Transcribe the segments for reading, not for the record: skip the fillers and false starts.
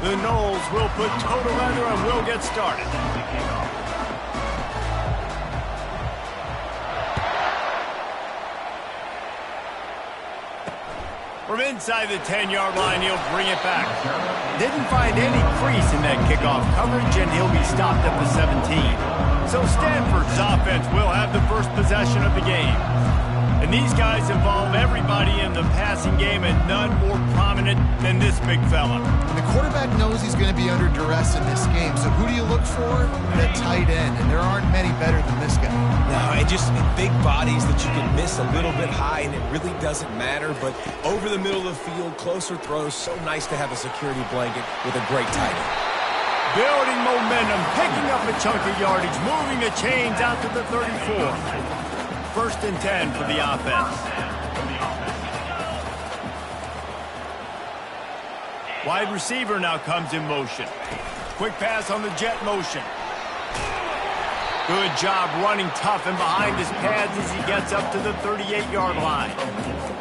The Noles will put toe together and will get started. From inside the 10-yard line, he'll bring it back. Didn't find any crease in that kickoff coverage, and he'll be stopped at the 17. So Stanford's offense will have the first possession of the game. And these guys involve everybody in the passing game, and none more prominent than this big fella. The quarterback knows he's going to be under duress in this game, so who do you look for? The tight end, and there aren't many better than this guy. No, and just big bodies that you can miss a little bit high, and it really doesn't matter, but over the middle of the field, closer throws, so nice to have a security blanket with a great tight end. Building momentum, picking up a chunk of yardage, moving the chains out to the 34. First and 10 for the offense. Wide receiver now comes in motion. Quick pass on the jet motion. Good job running tough and behind his pads as he gets up to the 38-yard line.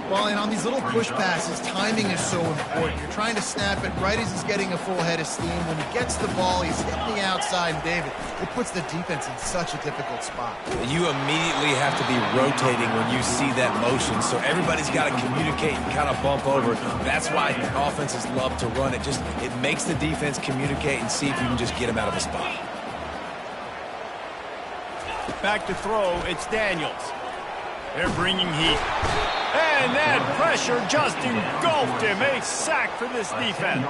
Well, and on these little push passes, timing is so important. You're trying to snap it right as he's getting a full head of steam. When he gets the ball, he's hitting the outside, and David, it puts the defense in such a difficult spot. You immediately have to be rotating when you see that motion, so everybody's got to communicate and kind of bump over. That's why offenses love to run it. It makes the defense communicate and see if you can just get him out of a spot. Back to throw, it's Daniels. They're bringing heat. And that pressure just engulfed him. A sack for this defense.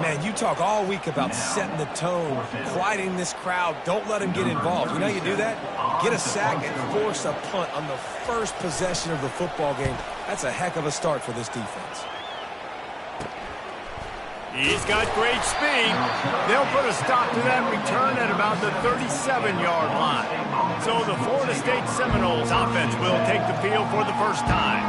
Man, you talk all week about setting the tone, quieting this crowd. Don't let him get involved. You know how you do that? Get a sack and force a punt on the first possession of the football game. That's a heck of a start for this defense. He's got great speed. They'll put a stop to that return at about the 37-yard line. So the Florida State Seminoles offense will take the field for the first time.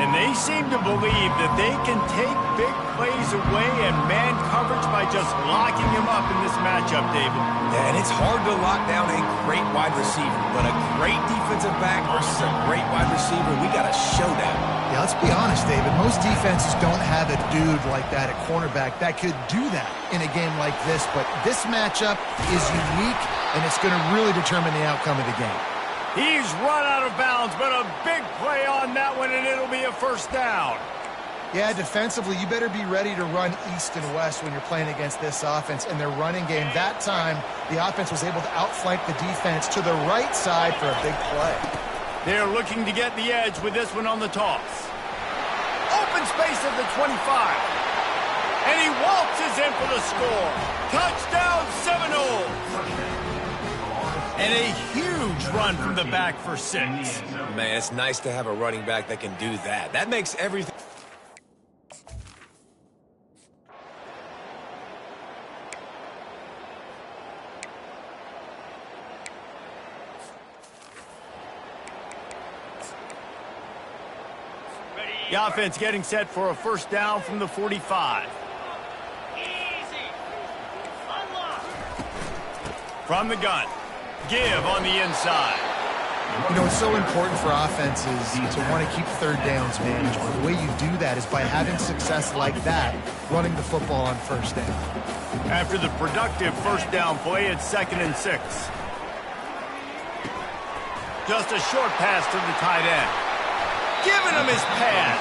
And they seem to believe that they can take big plays away and man coverage by just locking him up in this matchup, David. Yeah, and it's hard to lock down a great wide receiver, but a great defensive back versus a great wide receiver, we got a showdown. Yeah, let's be honest, David. Most defenses don't have a dude like that at cornerback that could do that in a game like this, but this matchup is unique, and it's going to really determine the outcome of the game. He's run out of bounds, but a big play on that one, and it'll be a first down. Yeah, defensively, you better be ready to run east and west when you're playing against this offense. In their running game, that time, the offense was able to outflank the defense to the right side for a big play. They're looking to get the edge with this one on the toss. Open space at the 25. And he waltzes in for the score. Touchdown, Seminoles. And a huge run from the back for 6. Man, it's nice to have a running back that can do that. That makes everything. The offense getting set for a first down from the 45. From the gun. Give on the inside. You know, it's so important for offenses to want to keep third downs manageable. The way you do that is by having success like that, running the football on first down. After the productive first down play, it's 2nd and 6. Just a short pass to the tight end. Giving him his pass.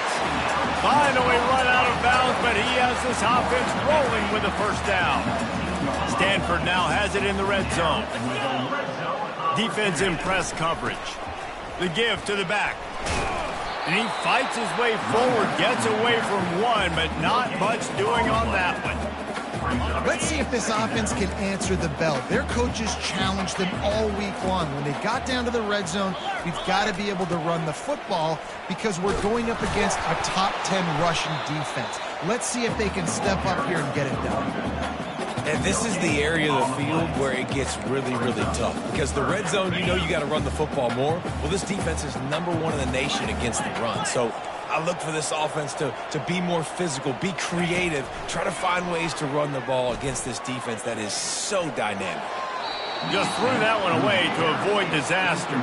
Finally run out of bounds, but he has this offense rolling with a first down. Stanford now has it in the red zone. Defense in press coverage. The give to the back. And he fights his way forward, gets away from one, but not much doing on that one. Let's see if this offense can answer the bell. Their coaches challenged them all week long. When they got down to the red zone, we've got to be able to run the football because we're going up against a top 10 rushing defense. Let's see if they can step up here and get it done. And this is the area of the field where it gets really, really tough. Because the red zone, you know you got to run the football more. Well, this defense is #1 in the nation against the run. So I look for this offense to be more physical, be creative, try to find ways to run the ball against this defense that is so dynamic. Just threw that one away to avoid disaster.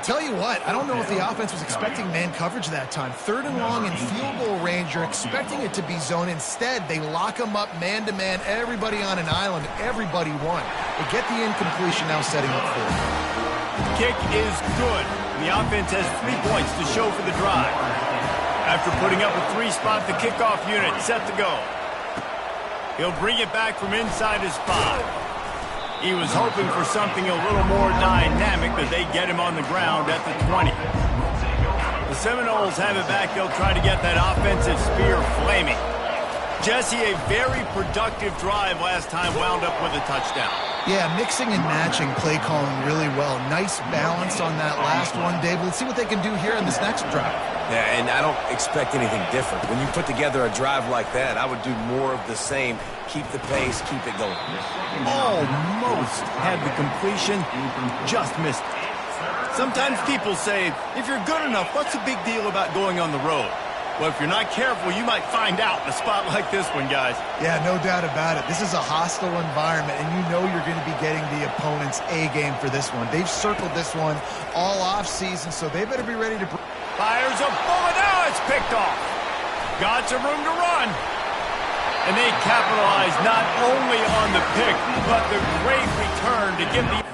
Tell you what, I don't know if the offense was expecting man coverage that time. 3rd and long in field goal range, you're expecting it to be zone. Instead, they lock them up man-to-man, everybody on an island, everybody won. They get the incompletion now setting up for it. Kick is good. The offense has 3 points to show for the drive. After putting up a 3-spot, the kickoff unit set to go. He'll bring it back from inside his 5. He was hoping for something a little more dynamic, but they get him on the ground at the 20. The Seminoles have it back. They'll try to get that offensive spear flaming. Jesse, a very productive drive last time, wound up with a touchdown. Yeah, mixing and matching play calling really well. Nice balance on that last one, Dave. Let's see what they can do here in this next drive. Yeah, and I don't expect anything different. When you put together a drive like that, I would do more of the same. Keep the pace, keep it going. Almost had the completion, just missed it. Sometimes people say, if you're good enough, what's the big deal about going on the road? Well, if you're not careful, you might find out in a spot like this one, guys. Yeah, no doubt about it. This is a hostile environment, and you know you're going to be getting the opponent's A game for this one. They've circled this one all off-season, so they better be ready to... Fires a bullet. Now it's picked off. Got some room to run. And they capitalize not only on the pick, but the great return to give the...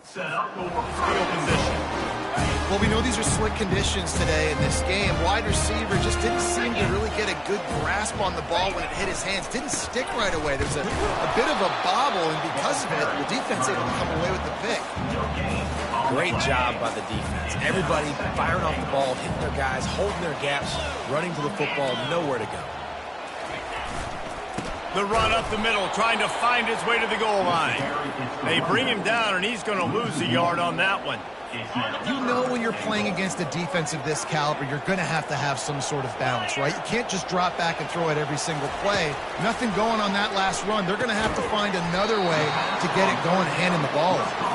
Set up for field position. Well, we know these are slick conditions today in this game. Wide receiver just didn't seem to really get a good grasp on the ball when it hit his hands. Didn't stick right away. There's a bit of a bobble, and because of it, the defense able to come away with the pick. Great job by the defense. Everybody firing off the ball, hitting their guys, holding their gaps, running to the football, nowhere to go. The run up the middle, trying to find his way to the goal line. They bring him down, and he's going to lose a yard on that one. You know when you're playing against a defense of this caliber, you're going to have some sort of balance, right? You can't just drop back and throw it every single play. Nothing going on that last run. They're going to have to find another way to get it going, handing the ball off.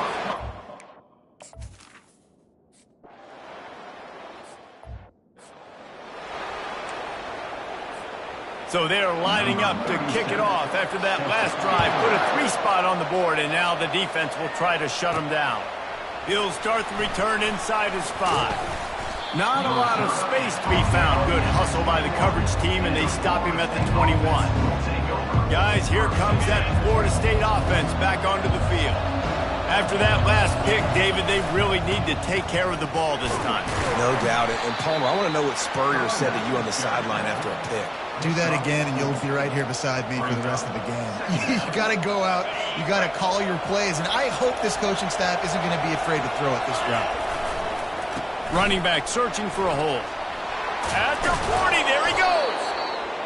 So they're lining up to kick it off after that last drive. Put a 3-spot on the board, and now the defense will try to shut them down. He'll start the return inside his 5. Not a lot of space to be found. Good hustle by the coverage team, and they stop him at the 21. Guys, here comes that Florida State offense back onto the field. After that last pick, David, they really need to take care of the ball this time. No doubt. And Palmer, I want to know what Spurrier said to you on the sideline after a pick. Do that again, and you'll be right here beside me for the rest of the game. You got to go out. You got to call your plays, and I hope this coaching staff isn't going to be afraid to throw it this route. Running back searching for a hole. At the 40, there he goes.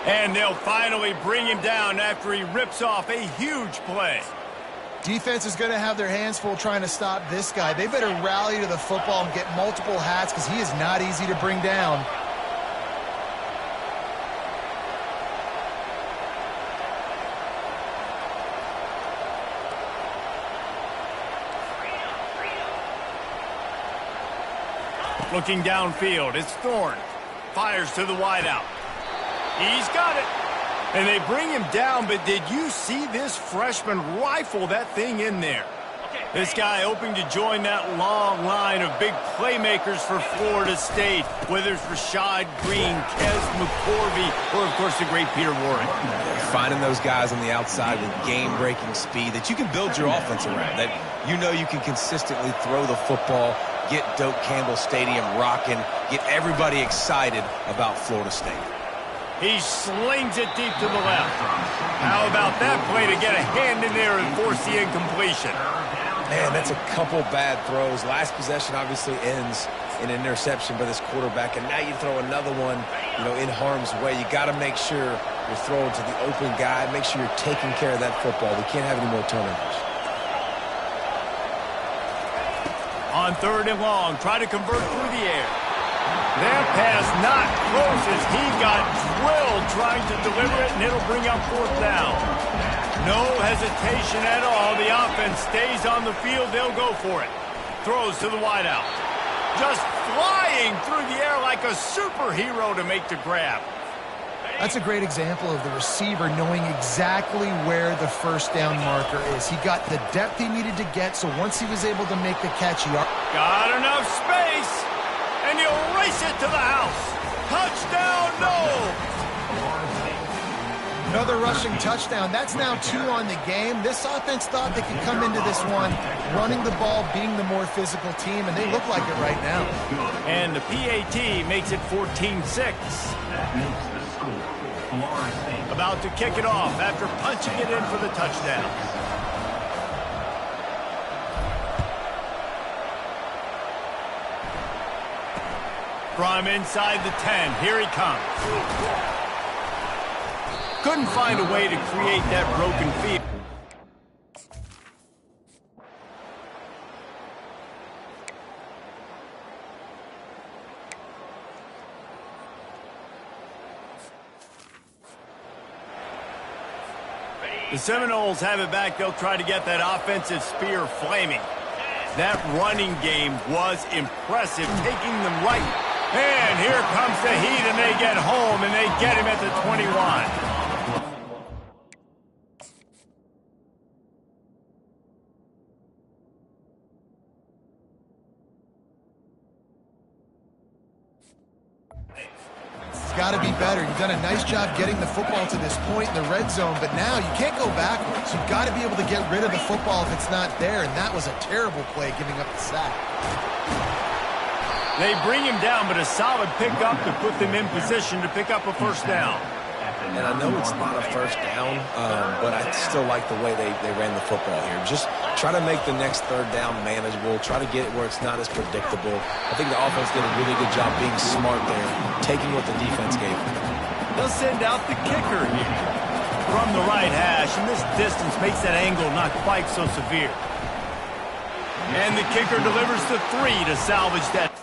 And they'll finally bring him down after he rips off a huge play. Defense is going to have their hands full trying to stop this guy. They better rally to the football and get multiple hats because he is not easy to bring down. Looking downfield, it's Thorne. Fires to the wideout. He's got it. And they bring him down, but did you see this freshman rifle that thing in there? This guy hoping to join that long line of big playmakers for Florida State, whether it's Rashad Green, Kez McCorvey, or, of course, the great Peter Warren. Finding those guys on the outside with game-breaking speed that you can build your offense around, that you know you can consistently throw the football, get Doak Campbell Stadium rocking, get everybody excited about Florida State. He slings it deep to the left. How about that play to get a hand in there and force the incompletion? Man, that's a couple bad throws. Last possession obviously ends in an interception by this quarterback, and now you throw another one, in harm's way. You got to make sure you're throwing to the open guy. Make sure you're taking care of that football. We can't have any more turnovers. On 3rd and long, try to convert through the air. That pass not close as he got drilled trying to deliver it, and it'll bring up 4th down. No hesitation at all. The offense stays on the field. They'll go for it. Throws to the wideout. Just flying through the air like a superhero to make the grab. That's a great example of the receiver knowing exactly where the first down marker is. He got the depth he needed to get, so once he was able to make the catch, he got enough space, and he'll race it to the house. Touchdown, no! Another rushing touchdown. That's now 2 on the game. This offense thought they could come into this one running the ball, being the more physical team, and they look like it right now. And the PAT makes it 14-6. About to kick it off after punching it in for the touchdown. From inside the 10, here he comes. Couldn't find a way to create that broken field. The Seminoles have it back. They'll try to get that offensive spear flaming. That running game was impressive, taking them right. And here comes the heat, and they get home, and they get him at the 21. Got to be better. You've done a nice job getting the football to this point in the red zone, but now you can't go backwards. You've got to be able to get rid of the football if it's not there, and that was a terrible play, giving up the sack. They bring him down, but a solid pickup to put them in position to pick up a first down. And I know it's not a first down, but I still like the way they ran the football here. Just try to make the next third down manageable. Try to get it where it's not as predictable. I think the offense did a really good job being smart there, taking what the defense gave them. They'll send out the kicker here from the right hash, and this distance makes that angle not quite so severe. And the kicker delivers the 3 to salvage that.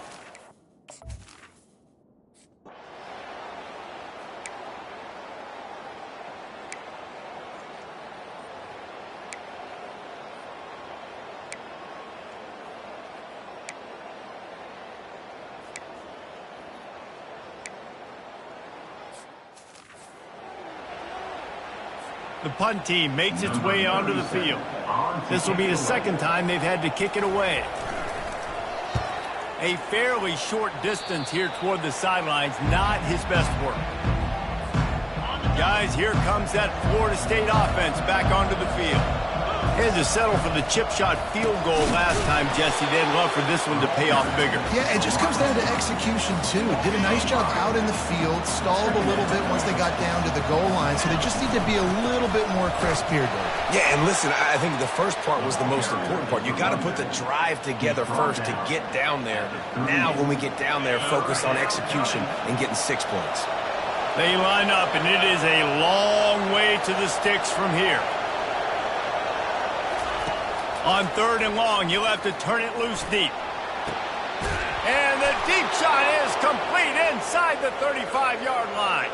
The punt team makes its way onto the field. This will be the second time they've had to kick it away. A fairly short distance here toward the sidelines, not his best work. Guys, here comes that Florida State offense back onto the field. Had to settle for the chip shot field goal last time, Jesse. They'd love for this one to pay off bigger. Yeah, it just comes down to execution, too. Did a nice job out in the field, stalled a little bit once they got down to the goal line, so they just need to be a little bit more crisp here, Dave. Yeah, and listen, I think the first part was the most important part. You got to put the drive together first to get down there. Now, when we get down there, focus on execution and getting 6 points. They line up, and it is a long way to the sticks from here. On 3rd and long, you'll have to turn it loose deep. And the deep shot is complete inside the 35-yard line.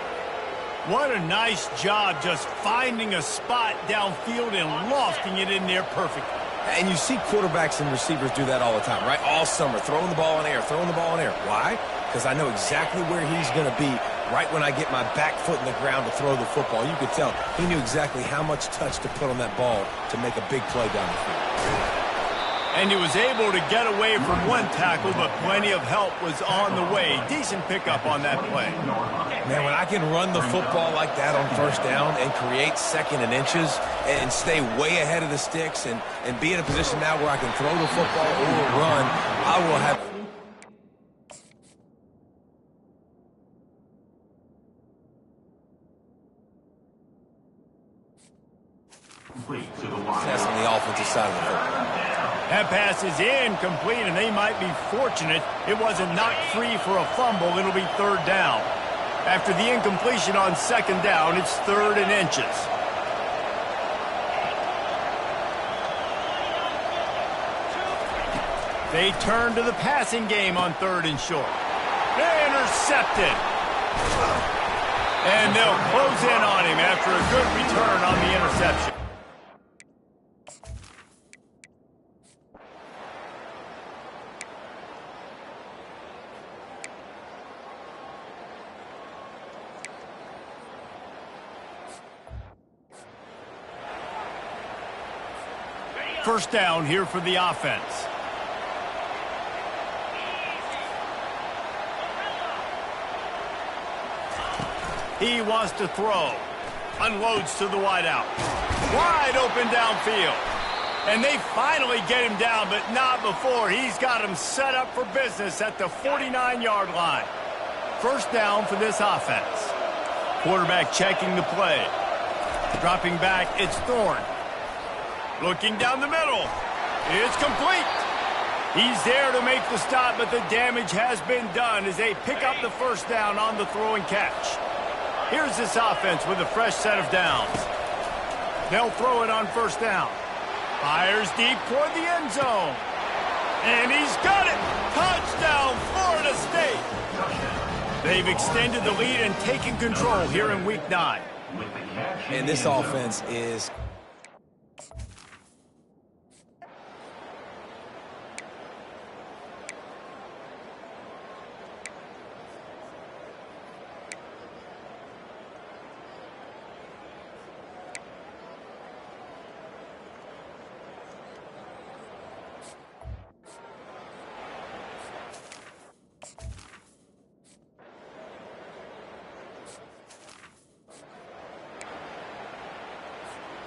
What a nice job just finding a spot downfield and lofting it in there perfectly. And you see quarterbacks and receivers do that all the time, right? All summer, throwing the ball in air, throwing the ball in air. Why? Because I know exactly where he's going to be right when I get my back foot in the ground to throw the football. You could tell he knew exactly how much touch to put on that ball to make a big play down the field. And he was able to get away from one tackle, but plenty of help was on the way. Decent pickup on that play. Man, when I can run the football like that on first down and create 2nd and inches and stay way ahead of the sticks and be in a position now where I can throw the football or run, I will have... Success on the offensive side of the football. That pass is incomplete, and they might be fortunate it wasn't knocked free for a fumble. It'll be 3rd down. After the incompletion on 2nd down, it's 3rd and inches. They turn to the passing game on 3rd and short. Intercepted. And they'll close in on him after a good return on the interception. First down here for the offense. He wants to throw. Unloads to the wideout. Wide open downfield. And they finally get him down, but not before. He's got him set up for business at the 49-yard line. First down for this offense. Quarterback checking the play. Dropping back, it's Thorne. Looking down the middle. It's complete. He's there to make the stop, but the damage has been done as they pick up the first down on the throw and catch. Here's this offense with a fresh set of downs. They'll throw it on first down. Fires deep toward the end zone. And he's got it. Touchdown, Florida State. They've extended the lead and taken control here in Week 9. And this offense is...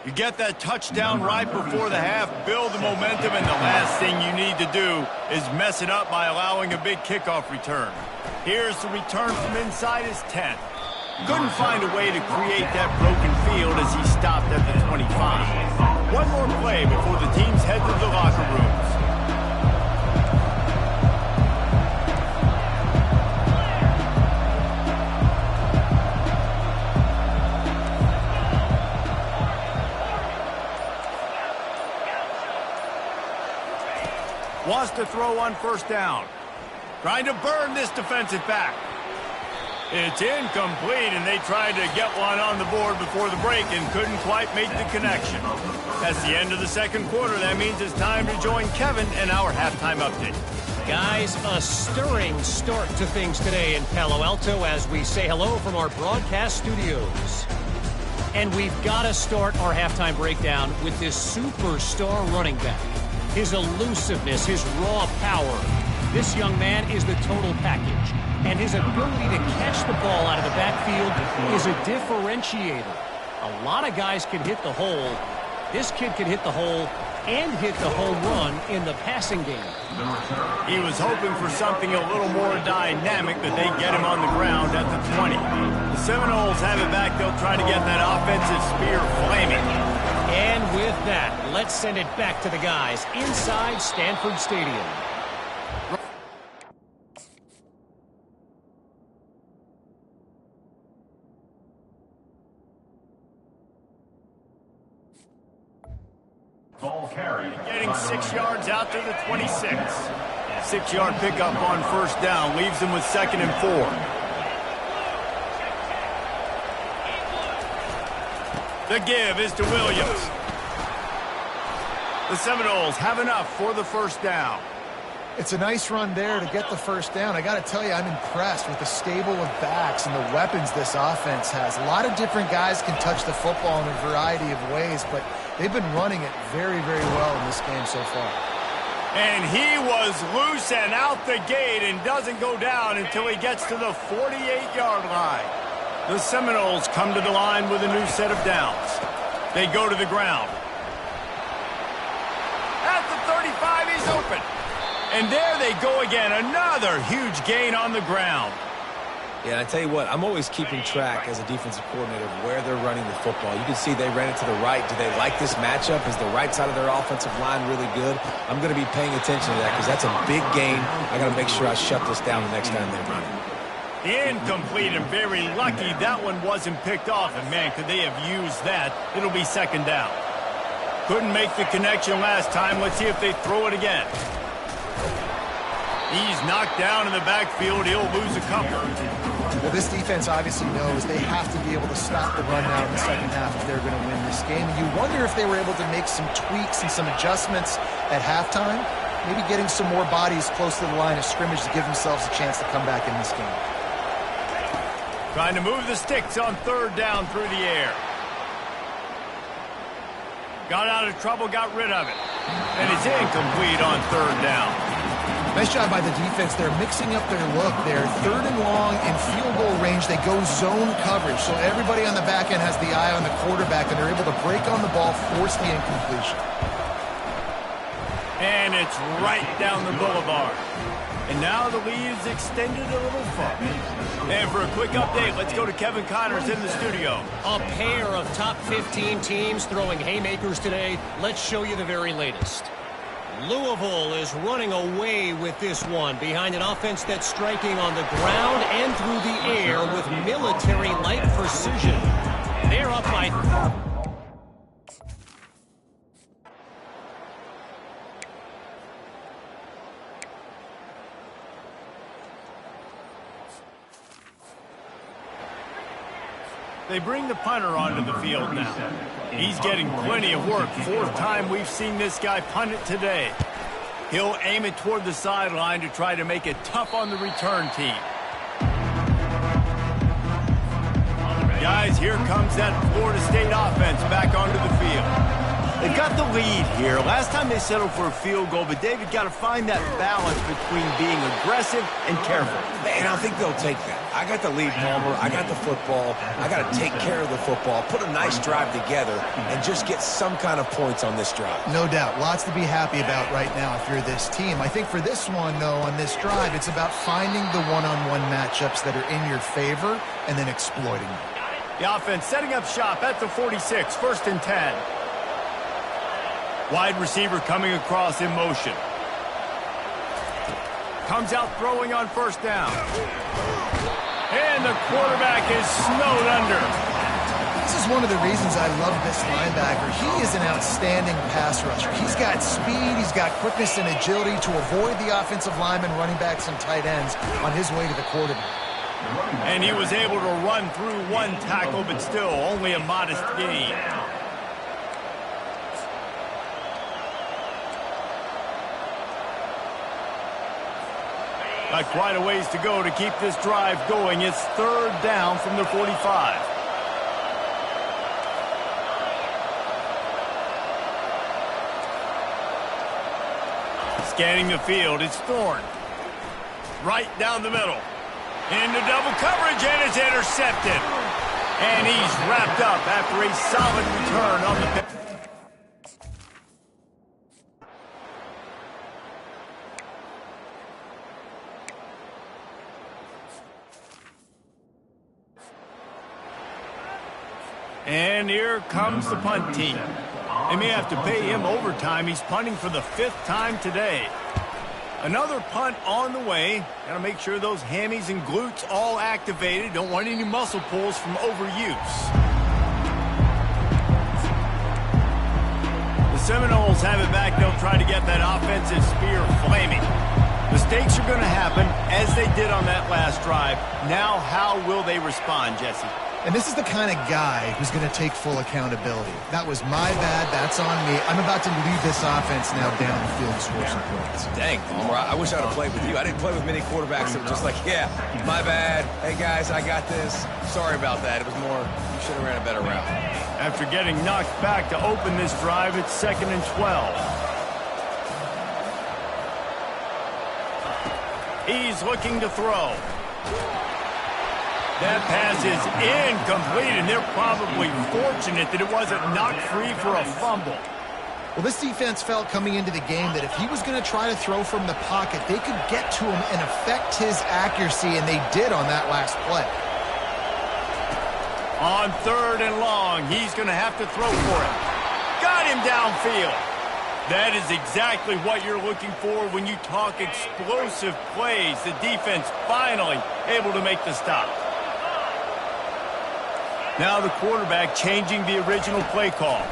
You get that touchdown right before the half, build the momentum, and the last thing you need to do is mess it up by allowing a big kickoff return. Here's the return from inside his 10. Couldn't find a way to create that broken field as he stopped at the 25. One more play before the teams head to the locker rooms. Wants to throw on first down. Trying to burn this defensive back. It's incomplete, and they tried to get one on the board before the break and couldn't quite make the connection. That's the end of the second quarter. That means it's time to join Kevin in our halftime update. Guys, a stirring start to things today in Palo Alto as we say hello from our broadcast studios. And we've got to start our halftime breakdown with this superstar running back. His elusiveness, his raw power. This young man is the total package. And his ability to catch the ball out of the backfield is a differentiator. A lot of guys can hit the hole. This kid can hit the hole and hit the home run in the passing game. He was hoping for something a little more dynamic, but they get him on the ground at the 20. The Seminoles have it back. They'll try to get that offensive spear flaming. And with that, let's send it back to the guys inside Stanford Stadium. Ball carry. Getting 6 yards out to the 26. 6-yard pickup on first down leaves them with 2nd and 4. The give is to Williams. The Seminoles have enough for the first down. It's a nice run there to get the first down. I got to tell you, I'm impressed with the stable of backs and the weapons this offense has. A lot of different guys can touch the football in a variety of ways, but they've been running it very, very well in this game so far. And he was loose and out the gate and doesn't go down until he gets to the 48-yard line. The Seminoles come to the line with a new set of downs. They go to the ground. At the 35, he's open. And there they go again. Another huge gain on the ground. Yeah, and I tell you what, I'm always keeping track as a defensive coordinator of where they're running the football. You can see they ran it to the right. Do they like this matchup? Is the right side of their offensive line really good? I'm going to be paying attention to that because that's a big gain. I got to make sure I shut this down the next time they run it. Incomplete, and very lucky that one wasn't picked off. And, man, could they have used that? It'll be 2nd down. Couldn't make the connection last time. Let's see if they throw it again. He's knocked down in the backfield. He'll lose a couple. Well, this defense obviously knows they have to be able to stop the run now in the second half if they're going to win this game. And you wonder if they were able to make some tweaks and some adjustments at halftime, maybe getting some more bodies close to the line of scrimmage to give themselves a chance to come back in this game. Trying to move the sticks on 3rd down through the air. Got out of trouble, got rid of it. And it's incomplete on third down. Nice job by the defense. They're mixing up their look there. Third and long in field goal range. They go zone coverage. So everybody on the back end has the eye on the quarterback, and they're able to break on the ball, force the incompletion. And it's right down the boulevard. And now the lead is extended a little farther. And for a quick update, let's go to Kevin Connors in the studio. A pair of top 15 teams throwing haymakers today. Let's show you the very latest. Louisville is running away with this one behind an offense that's striking on the ground and through the air with military-like precision. They're up by... They bring the punter onto the field now. He's getting plenty of work. Fourth time we've seen this guy punt it today. He'll aim it toward the sideline to try to make it tough on the return team. Guys, here comes that Florida State offense back onto the field. They've got the lead here. Last time they settled for a field goal, but David got to find that balance between being aggressive and careful. Man, I think they'll take that. I got the lead, Palmer. I got the football. I got to take care of the football, put a nice drive together, and just get some kind of points on this drive. No doubt. Lots to be happy about right now if you're this team. I think for this one, though, on this drive, it's about finding the one-on-one matchups that are in your favor and then exploiting them. The offense setting up shop at the 46, 1st and 10. Wide receiver coming across in motion. Comes out throwing on 1st down. And the quarterback is snowed under. This is one of the reasons I love this linebacker. He is an outstanding pass rusher. He's got speed, he's got quickness and agility to avoid the offensive linemen, running backs, and tight ends on his way to the quarterback. And he was able to run through one tackle, but still only a modest gain. Got quite a ways to go to keep this drive going. It's 3rd down from the 45. Scanning the field, it's Thorne. Right down the middle. Into double coverage, and it's intercepted. And he's wrapped up after a solid return on the... And here comes the punt team. They may have to pay him overtime. He's punting for the 5th time today. Another punt on the way. Got to make sure those hammies and glutes all activated. Don't want any muscle pulls from overuse. The Seminoles have it back. They'll try to get that offensive spear flaming. Mistakes are going to happen, as they did on that last drive. Now, how will they respond, Jesse? And this is the kind of guy who's going to take full accountability. That was my bad. That's on me. I'm about to lead this offense now down the field and score some points. Dang, Palmer, I wish I would have played with you. I didn't play with many quarterbacks that were just like, yeah, my bad. Hey, guys, I got this. Sorry about that. It was more, you should have ran a better route. After getting knocked back to open this drive, it's 2nd and 12. He's looking to throw. That pass is incomplete, and they're probably fortunate that it wasn't knocked free for a fumble. Well, this defense felt coming into the game that if he was going to try to throw from the pocket, they could get to him and affect his accuracy, and they did on that last play. On 3rd and long, he's going to have to throw for it. Got him downfield. That is exactly what you're looking for when you talk explosive plays. The defense finally able to make the stop. Now the quarterback changing the original play call.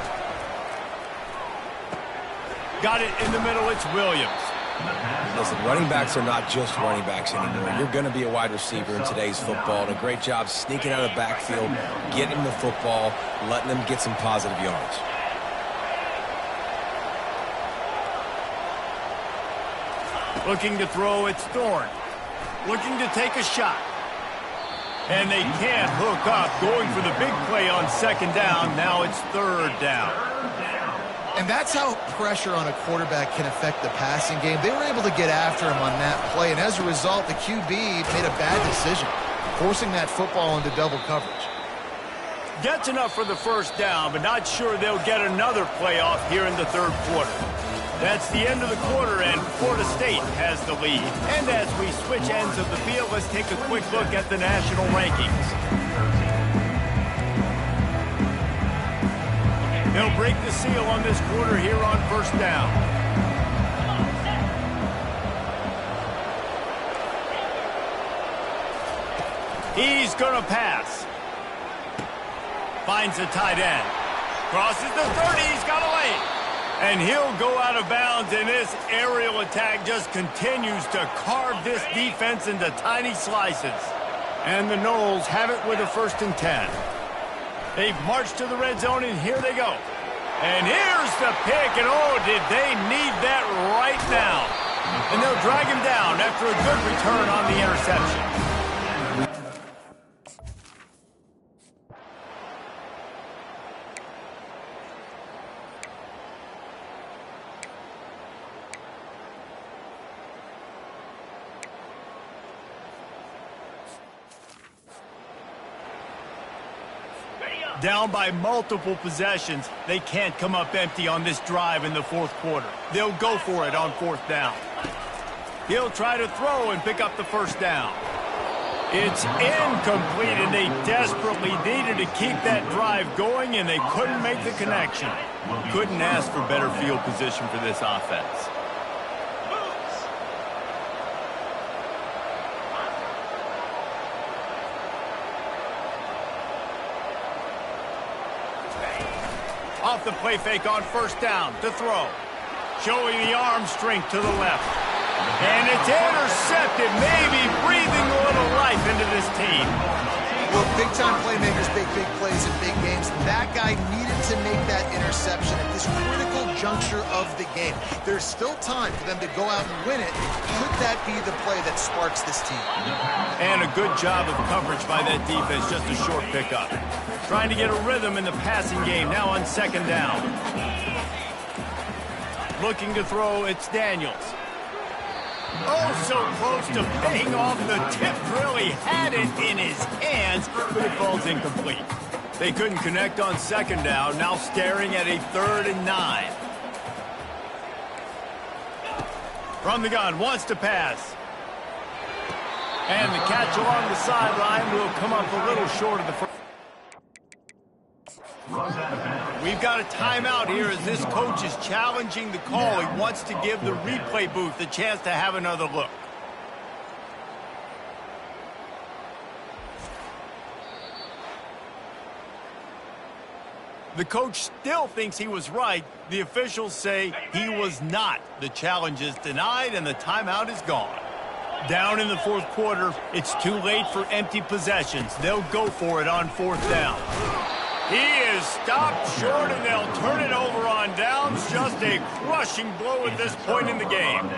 Got it in the middle, it's Williams. Listen, running backs are not just running backs anymore. You're going to be a wide receiver in today's football, and a great job sneaking out of the backfield, getting them the football, letting them get some positive yards. Looking to throw, it's Thorne. Looking to take a shot. And they can't hook up, going for the big play on 2nd down. Now it's 3rd down. And that's how pressure on a quarterback can affect the passing game. They were able to get after him on that play, and as a result, the QB made a bad decision, forcing that football into double coverage. Gets enough for the first down, but not sure they'll get another playoff here in the third quarter. That's the end of the quarter, and Florida State has the lead. And as we switch ends of the field, let's take a quick look at the national rankings. They'll break the seal on this quarter here on first down. He's going to pass. Finds the tight end. Crosses the 30. He's got a lane. And he'll go out of bounds, and this aerial attack just continues to carve this defense into tiny slices. And the Noles have it with a 1st and 10. They've marched to the red zone, and here they go. And here's the pick, and oh, did they need that right now. And they'll drag him down after a good return on the interception. Down by multiple possessions, they can't come up empty on this drive in the fourth quarter. They'll go for it on 4th down. He'll try to throw and pick up the first down. It's incomplete, and they desperately needed to keep that drive going, and they couldn't make the connection. Couldn't ask for better field position for this offense. Off the play fake on 1st down to throw. Showing the arm strength to the left. And it's intercepted, maybe breathing a little life into this team. Well, big-time playmakers make big plays in big games. That guy needed to make that interception at this critical juncture of the game. There's still time for them to go out and win it. Could that be the play that sparks this team? And a good job of coverage by that defense, just a short pickup. Trying to get a rhythm in the passing game, now on 2nd down. Looking to throw, it's Daniels. Oh, so close to paying off the tip drill. He had it in his hands, but it falls incomplete. They couldn't connect on 2nd down, now staring at a 3rd and 9. From the gun, wants to pass. And the catch along the sideline will come up a little short of the first. We've got a timeout here as this coach is challenging the call. He wants to give the replay booth a chance to have another look. The coach still thinks he was right. The officials say he was not. The challenge is denied and the timeout is gone. Down in the fourth quarter, it's too late for empty possessions. They'll go for it on 4th down. He is stopped short, and they'll turn it over on downs. Just a crushing blow at this point in the game.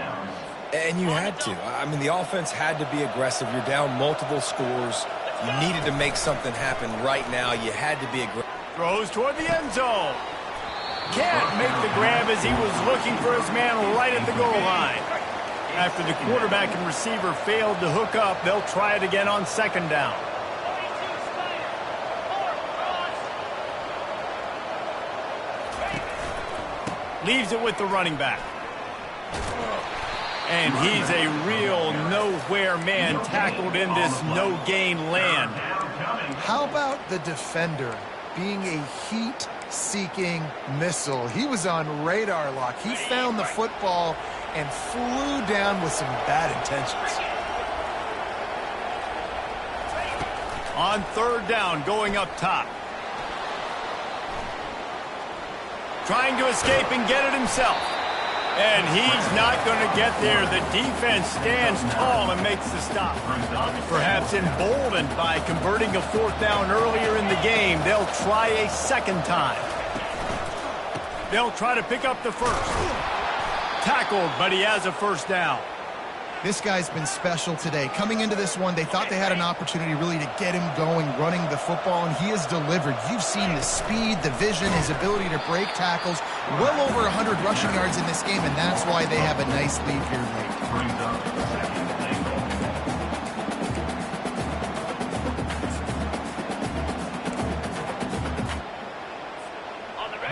And you had to. I mean, the offense had to be aggressive. You're down multiple scores. You needed to make something happen right now. You had to be aggressive. Throws toward the end zone. Can't make the grab as he was looking for his man right at the goal line. After the quarterback and receiver failed to hook up, they'll try it again on 2nd down. Leaves it with the running back. And he's a real nowhere man tackled in this no-gain land. How about the defender being a heat-seeking missile? He was on radar lock. He found the football and flew down with some bad intentions. On 3rd down, going up top. Trying to escape and get it himself. And he's not going to get there. The defense stands tall and makes the stop. Perhaps emboldened by converting a 4th down earlier in the game, they'll try a 2nd time. They'll try to pick up the first. Tackled, but he has a 1st down. This guy's been special today. Coming into this one, they thought they had an opportunity really to get him going, running the football, and he has delivered. You've seen the speed, the vision, his ability to break tackles. Well over 100 rushing yards in this game, and that's why they have a nice lead here late.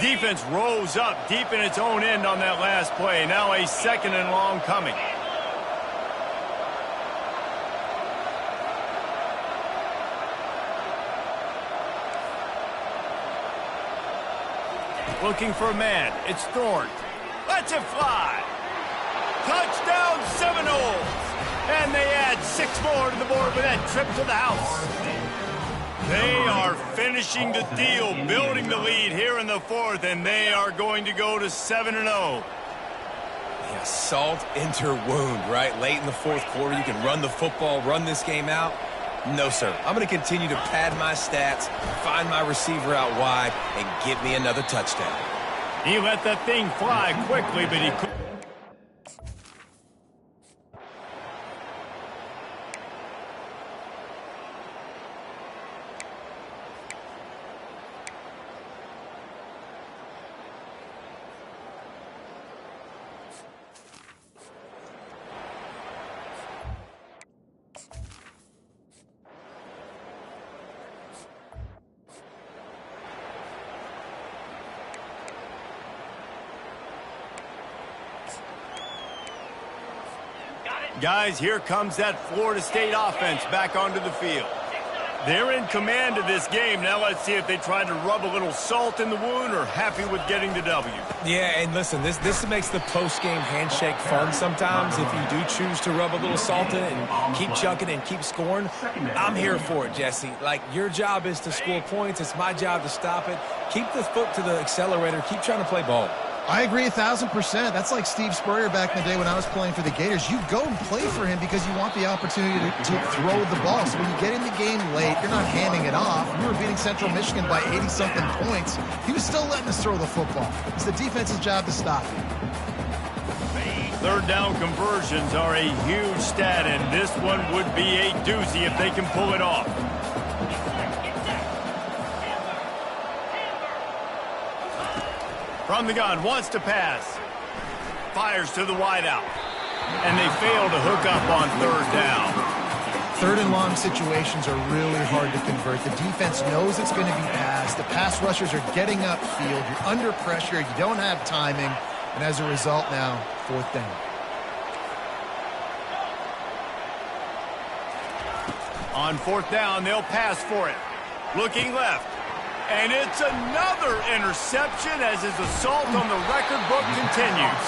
Defense rose up deep in its own end on that last play. Now a 2nd and long coming. Looking for a man. It's Thorne. Lets it fly. Touchdown Seminoles. And they add 6 more to the board with that trip to the house. They are finishing the deal, building the lead here in the 4th, and they are going to go to 7-0. Yeah, salt enter wound, right? Late in the 4th quarter, you can run the football, run this game out. No, sir. I'm going to continue to pad my stats, find my receiver out wide, and get me another touchdown. He let that thing fly quickly, but he couldn't. Guys, here comes that Florida State offense back onto the field. They're in command of this game. Now let's see if they try to rub a little salt in the wound or happy with getting the W. Yeah, and listen, this makes the post-game handshake fun sometimes. If you do choose to rub a little salt in and keep chucking and keep scoring, I'm here for it, Jesse. Like, your job is to score points. It's my job to stop it. Keep the foot to the accelerator. Keep trying to play ball. I agree 1,000%. That's like Steve Spurrier back in the day when I was playing for the Gators. You go and play for him because you want the opportunity to throw the ball. So when you get in the game late, you're not handing it off. We were beating Central Michigan by 80-something points. He was still letting us throw the football. It's the defense's job to stop it. 3rd down conversions are a huge stat, and this one would be a doozy if they can pull it off. From the gun, wants to pass. Fires to the wideout. And they fail to hook up on 3rd down. 3rd and long situations are really hard to convert. The defense knows it's going to be passed. The pass rushers are getting upfield. You're under pressure. You don't have timing. And as a result now, 4th down. On 4th down, they'll pass for it. Looking left. And it's another interception as his assault on the record book continues.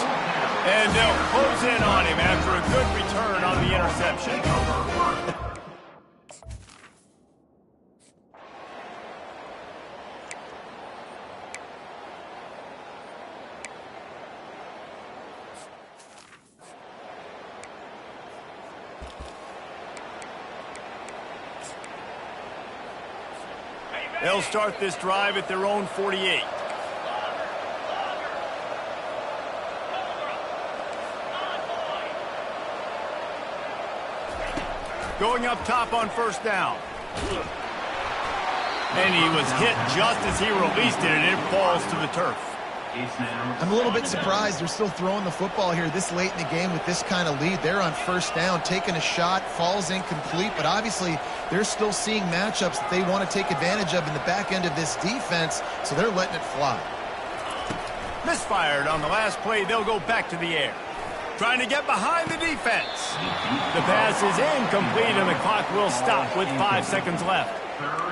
And they'll close in on him after a good return on the interception. They'll start this drive at their own 48. Going up top on 1st down. And he was hit just as he released it, and it falls to the turf. I'm a little bit surprised they're still throwing the football here this late in the game with this kind of lead. They're on 1st down, taking a shot, falls incomplete, but obviously they're still seeing matchups that they want to take advantage of in the back end of this defense, so they're letting it fly. Misfired on the last play. They'll go back to the air. Trying to get behind the defense. The pass is incomplete, and the clock will stop with 5 seconds left.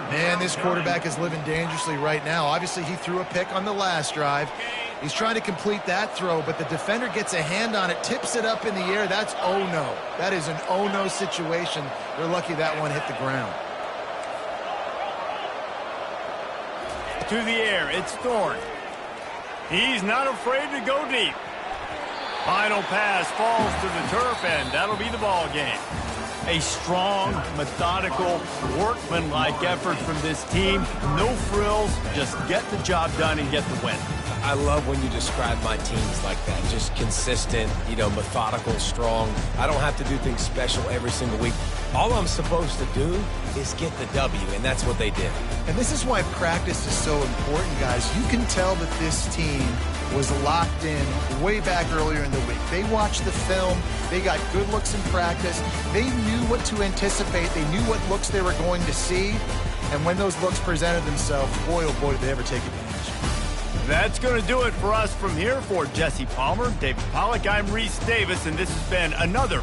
Man, this quarterback is living dangerously right now. Obviously, he threw a pick on the last drive. He's trying to complete that throw, but the defender gets a hand on it, tips it up in the air. That's oh-no. That is an oh-no situation. They're lucky that one hit the ground. To the air, it's Thorne. He's not afraid to go deep. Final pass falls to the turf, and that'll be the ball game. A strong, methodical, workmanlike effort from this team. No frills, just get the job done and get the win. I love when you describe my teams like that. Just consistent, methodical, strong. I don't have to do things special every single week. All I'm supposed to do is get the W, and that's what they did. And this is why practice is so important, guys. You can tell that this team was locked in way back earlier in the week. They watched the film. They got good looks in practice. They knew what to anticipate. They knew what looks they were going to see. And when those looks presented themselves, boy, oh boy, did they ever take advantage. That's going to do it for us from here. For Jesse Palmer, David Pollack, I'm Reese Davis, and this has been another